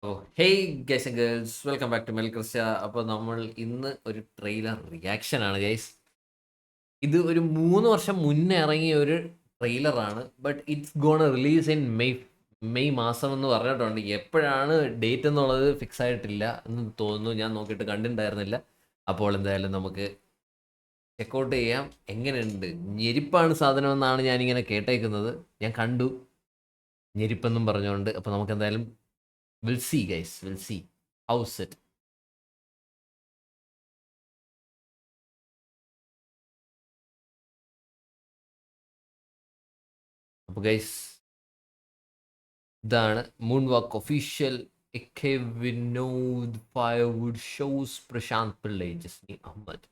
Oh hey guys and girls, welcome back to മെൽക്രിസ്റ്റ. അപ്പോൾ നമ്മൾ ഇന്ന് ഒരു ട്രെയിലർ റിയാക്ഷൻ ആണ് ഗൈസ്. ഇത് ഒരു 3 വർഷം മുന്നേ ഇറങ്ങിയ ഒരു ട്രെയിലറാണ്. But it's gonna release in May മാസം എന്ന് പറഞ്ഞിട്ടുണ്ട്. എപ്പോഴാണ് ഡേറ്റ് എന്നുള്ളത് ഫിക്സ് ആയിട്ടില്ല എന്ന് തോന്നുന്നു. ഞാൻ നോക്കിയിട്ട് കണ്ടിട്ടുണ്ടായിരുന്നില്ല. അപ്പോൾ എന്തായാലും നമുക്ക് ചെക്കൗട്ട് ചെയ്യാം. എങ്ങനെയുണ്ട്? ഞെരിപ്പാണ് സാധനം എന്നാണ് ഞാനിങ്ങനെ കേട്ടേക്കുന്നത്. ഞാൻ കണ്ടു ഞെരിപ്പെന്നും പറഞ്ഞുകൊണ്ട്. അപ്പോൾ നമുക്ക് എന്തായാലും we'll see, guys. We'll see. How's it? അപ്പോൾ ഗൈസ്, ഇതാണ് moon walk official. AK Vinod firewood shows Prashant Pillai Jasni Ahammed.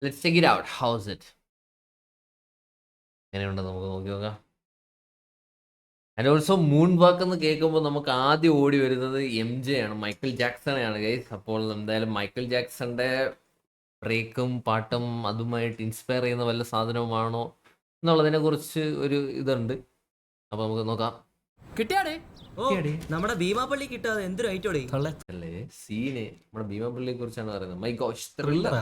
Let's check it out. How's it? എങ്ങനെയുണ്ടെന്ന് നമുക്ക് നോക്കി നോക്കാം. ആൻഡ് ഓൾസോ മൂൺ വാക്ക് എന്ന് കേൾക്കുമ്പോൾ നമുക്ക് ആദ്യം ഓടി വരുന്നത് MJ ആണ്, മൈക്കിൾ ജാക്സണെയാണ് ഗൈസ്. അപ്പോൾ എന്തായാലും മൈക്കിൾ ജാക്സന്റെ ബ്രേക്കും പാട്ടും അതുമായിട്ട് ഇൻസ്പയർ ചെയ്യുന്ന വല്ല സാധനവുമാണോ എന്നുള്ളതിനെ കുറിച്ച് ഒരു ഇതുണ്ട്. അപ്പൊ നമുക്ക് നോക്കാം. കിട്ടിയാടേ ഓ കിട്ടിയാടേ. നമ്മുടെ ഭീമാപ്പള്ളി കിട്ടാതെ എന്തൊരു ഐറ്റോടെ അല്ലേ സീന് നമ്മുടെ ഭീമാപള്ളിയെ കുറിച്ചാണ് പറയുന്നത്. My gosh, thriller.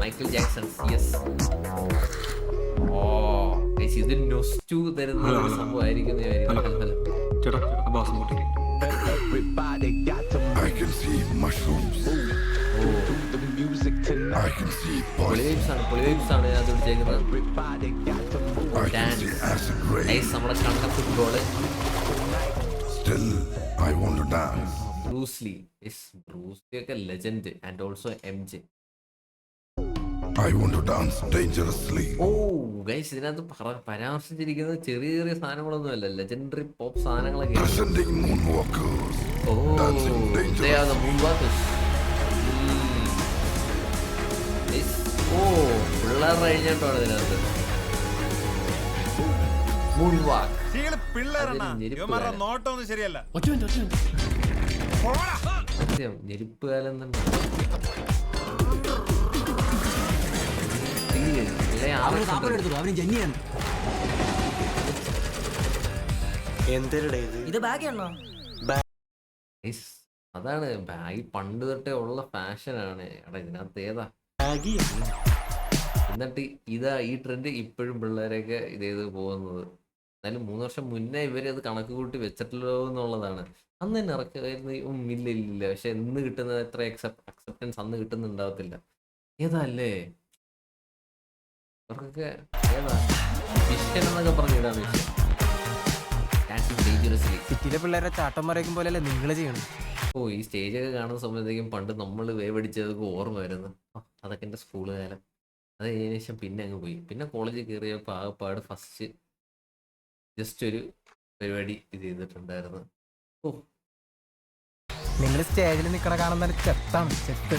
Michael Jackson, yes. Oh guys, ഇത് നൊസ്റ്റു തരുന്ന ഒരു സംഭവമായിരിക്കും. I can see mushrooms. I can see പൊളിവൈബ്സ് ആണ് അത് വിളിച്ചേക്കുന്നത്. I can see acid rain. Guys, നമ്മളെ കണ്ട football Still, I want to dance. Bruce Lee ഒക്കെ legend. And also MJ. I want to dance dangerously. Oh guys, ഇതിനകത്ത് പരാമർശിച്ചിരിക്കുന്നത് ചെറിയ ചെറിയ സാധനങ്ങളൊന്നുമല്ല, ലെജൻഡറി പോപ്പ് സാധനങ്ങളൊക്കെ. Ascending moonwalkers. Oh Dancing dangerous. they are the moonwalkers. Guys, oh പിള്ളേർ കഴിഞ്ഞിട്ടാണ് ഇതിനകത്ത് മൂൺവാക്ക്. നോട്ടൊന്നും ശരിയല്ല. സത്യം, ഞെരിപ്പുകാലം തന്നെ. അവന് ജന്യാണ് ഇത് ബാഗാണോ? Guys, അതാണ് ബാഗ് പണ്ട് തൊട്ടേ ഉള്ള ഫാഷനാണ്. എടാ ഇതിനകത്ത് ഏതാ? എന്നിട്ട് ഈ ട്രെൻഡ് ഇപ്പോഴും പിള്ളേരൊക്കെ ഇതേത് പോകുന്നത്. എന്നാലും 3 വർഷം മുന്നേ ഇവരത് കണക്ക് കൂട്ടി വെച്ചിട്ടല്ലോ എന്നുള്ളതാണ്. അന്ന് തന്നെ ഇറക്കുമായിരുന്നു. ഇല്ല. പക്ഷെ ഇന്ന് കിട്ടുന്നത് എത്ര അക്സെപ്റ്റൻസ് അന്ന് കിട്ടുന്നുണ്ടാവത്തില്ല. ഏതാ അല്ലേ അവർക്കൊക്കെ? ഏതാ വിഷൻ എന്നൊക്കെ പറഞ്ഞിടാണ് വിഷൻ. ഡേഞ്ചറസ്ലി. സിറ്റിയിലെ പിള്ളേരെ ചാട്ടം മറിയിക്കും പോലെയല്ലേ നിങ്ങൾ ചെയ്യണം. ഓ ഈ സ്റ്റേജൊക്കെ കാണുന്ന സമയത്തേക്കും പണ്ട് നമ്മൾ വേവടിച്ചതൊക്കെ ഓർമ്മ വരുന്നു. അതൊക്കെ എൻ്റെ സ്കൂൾ കാലം. അത് കഴിഞ്ഞ ശേഷം പിന്നെ അങ്ങ് പോയി. പിന്നെ കോളേജിൽ കയറിയപ്പോൾ ആകെപ്പാട് ഫസ്റ്റ് ജസ്റ്റ് ഒരു പരിപാടി ഇത് ചെയ്തിട്ടുണ്ടായിരുന്നു. ഓ നിങ്ങൾ സ്റ്റേജിൽ നിൽക്കണ കാണുന്ന ചെത്താണ് ചെത്ത്.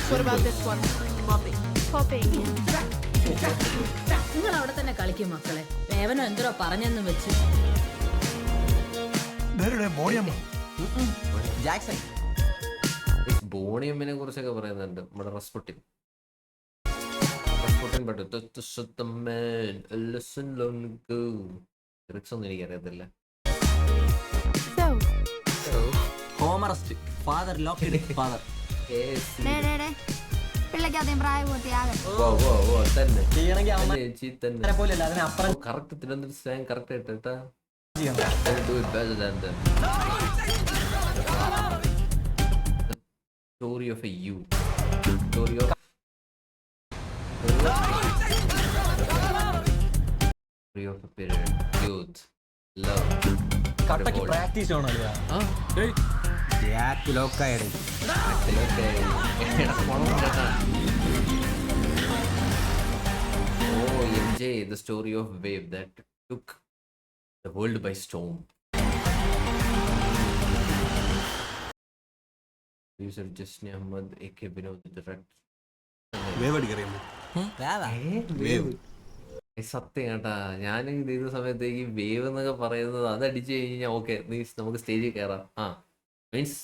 What about this one? Mopping. Popping. നിങ്ങൾ അവിടെ തന്നെ കളിക്കും മക്കളെ. വേവനോ എന്തോ പറഞ്ഞെന്ന് വെച്ച് ജാക്സൺ ബോണിയമ്മിനെ കുറിച്ചൊക്കെ പറയുന്നുണ്ട്. നമ്മുടെ റസ്പുട്ടിൻ ലിറിക്സ് ഒന്നും എനിക്കറിയത്തില്ല. So, ഹോമറസ്റ്റ് ഫാദർ ലോക്ക് ഫാദർ പിള്ളേക്ക് ആദ്യം പ്രായപൂർത്തിയാകും. തന്നെ ചെയ്യണമെങ്കിൽ അവന്മാരെ ചേച്ചി തന്നെ പോലെയല്ല അതിനപ്പുറം കറക്റ്റ് തിരുവനന്തപുരം സ്ലാങ് കറക്റ്റ് ആയിട്ടാ. ചെയ്യണം. Story of a youth. Story of a period. Youth. Love. Cuttack practice ചെയ്യണമല്ലോ. ആ, ജാക്ക് ലോക്കായത് ഇതിലൊക്കെ എടാ ഫോൺ കേട്ടാ. Oh, MJ, the story of wave that took the world by storm. Producer Jasni Ahmad, A.K. Vinod, the director. സത്യം കേട്ടാ, ഞാൻ ഇത് ചെയ്ത സമയത്തേക്ക് വേവ് എന്നൊക്കെ പറയുന്നത് അത് അടിച്ചു കഴിഞ്ഞാൽ ഓക്കെ നമുക്ക് സ്റ്റേജിൽ കയറാം. മീൻസ്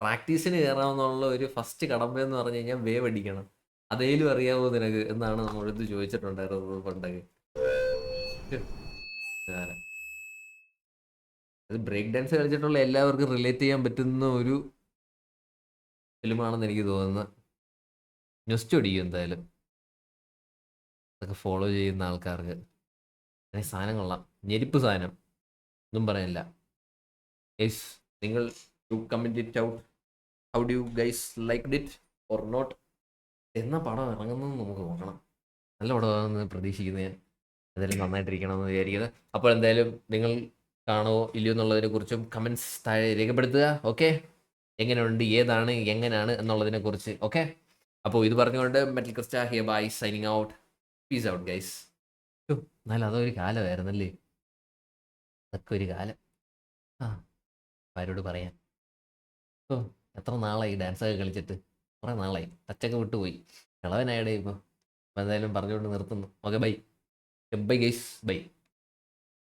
പ്രാക്ടീസിന് കയറാമെന്നുള്ള ഒരു ഫസ്റ്റ് കടമ്പ എന്ന് പറഞ്ഞു കഴിഞ്ഞാൽ വേവ് അടിക്കണം. അതേലും അറിയാമോ നിനക്ക് എന്നാണ് നമ്മളടുത്ത് ചോദിച്ചിട്ടുണ്ടായിരുന്നത് പണ്ടൊക്കെ. അത് ബ്രേക്ക് ഡാൻസ് കളിച്ചിട്ടുള്ള എല്ലാവർക്കും റിലേറ്റ് ചെയ്യാൻ പറ്റുന്ന ഒരു ഫിലിമാണെന്ന് എനിക്ക് തോന്നുന്നത്. ന്യൂസ്റ്റ് ഒടിക്കും എന്തായാലും അതൊക്കെ ഫോളോ ചെയ്യുന്ന ആൾക്കാർക്ക്. അങ്ങനെ സാധനം കൊള്ളാം, ഞെരിപ്പ് സാധനം, ഒന്നും പറയാനില്ല. ഗൈസ് നിങ്ങൾ comment it out, how do you guys like it or not? എന്നാ പടം ഇറങ്ങുന്നത് നമുക്ക് നോക്കണം. നല്ല പടമാണെന്ന് പ്രതീക്ഷിക്കുന്നത് ഞാൻ. എന്തായാലും നന്നായിട്ടിരിക്കണമെന്ന് വിചാരിക്കുന്നത്. അപ്പോൾ എന്തായാലും നിങ്ങൾ കാണുമോ ഇല്ലയോ എന്നുള്ളതിനെ കുറിച്ചും കമൻസ് താഴെ രേഖപ്പെടുത്തുക. ഓക്കെ, എങ്ങനെയുണ്ട്, ഏതാണ്, എങ്ങനെയാണ് എന്നുള്ളതിനെ കുറിച്ച്. ഓക്കെ, അപ്പോൾ ഇത് പറഞ്ഞുകൊണ്ട് metal Crysta here bye signing out. Peace out guys. എന്നാലും അതൊരു കാലമായിരുന്നല്ലേ, അതൊക്കെ ഒരു കാലം. ആ, ആരോട് പറയാൻ. ഓ, എത്ര നാളായി ഡാൻസൊക്കെ കളിച്ചിട്ട്, കുറേ നാളായി, ടച്ചൊക്കെ വിട്ടുപോയി, കിളവനായുടെ ഇപ്പോൾ. അപ്പോൾ എന്തായാലും പറഞ്ഞുകൊണ്ട് നിർത്തുന്നു. Okay, bye bye guys, by.